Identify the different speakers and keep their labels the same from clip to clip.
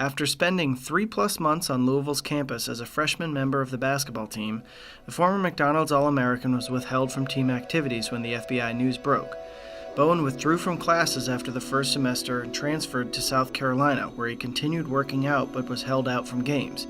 Speaker 1: After spending 3+ months on Louisville's campus as a freshman member of the basketball team, the former McDonald's All-American was withheld from team activities when the FBI news broke. Bowen withdrew from classes after the first semester and transferred to South Carolina, where he continued working out but was held out from games.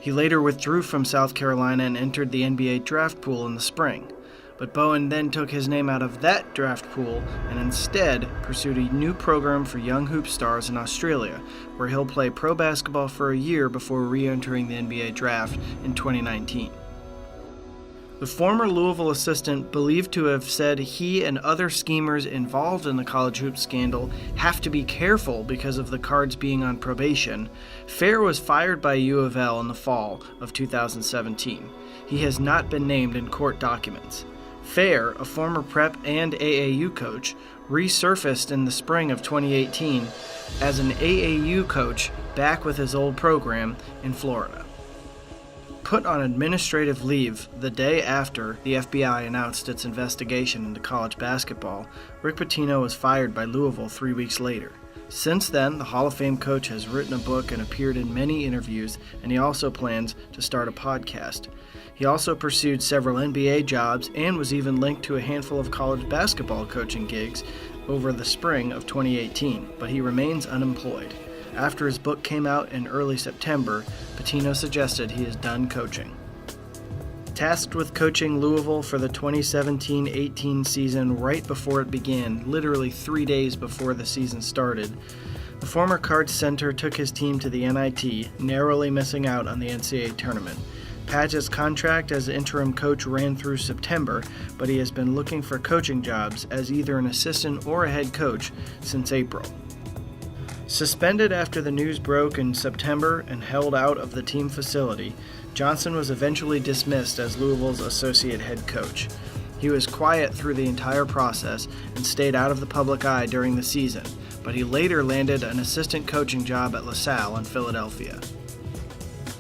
Speaker 1: He later withdrew from South Carolina and entered the NBA draft pool in the spring. But Bowen then took his name out of that draft pool and instead pursued a new program for young hoop stars in Australia, where he'll play pro basketball for a year before re-entering the NBA draft in 2019. The former Louisville assistant, believed to have said he and other schemers involved in the college hoop scandal have to be careful because of the Cards being on probation. Fair was fired by U of L in the fall of 2017. He has not been named in court documents. Fair, a former prep and AAU coach, resurfaced in the spring of 2018 as an AAU coach back with his old program in Florida. Put on administrative leave the day after the FBI announced its investigation into college basketball, Rick Pitino was fired by Louisville 3 weeks later. Since then, the Hall of Fame coach has written a book and appeared in many interviews, and he also plans to start a podcast. He also pursued several NBA jobs and was even linked to a handful of college basketball coaching gigs over the spring of 2018, but he remains unemployed. After his book came out in early September, Pitino suggested he is done coaching. Tasked with coaching Louisville for the 2017-18 season right before it began, literally 3 days before the season started, the former Cards center took his team to the NIT, narrowly missing out on the NCAA tournament. Padgett's contract as interim coach ran through September, but he has been looking for coaching jobs as either an assistant or a head coach since April. Suspended after the news broke in September and held out of the team facility, Johnson was eventually dismissed as Louisville's associate head coach. He was quiet through the entire process and stayed out of the public eye during the season, but he later landed an assistant coaching job at LaSalle in Philadelphia.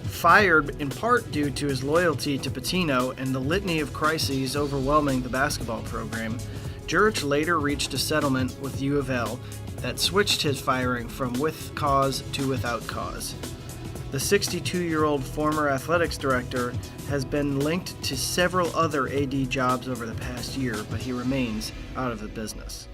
Speaker 1: Fired in part due to his loyalty to Pitino and the litany of crises overwhelming the basketball program, Jurich later reached a settlement with U of L that switched his firing from with cause to without cause. The 62-year-old former athletics director has been linked to several other AD jobs over the past year, but he remains out of the business.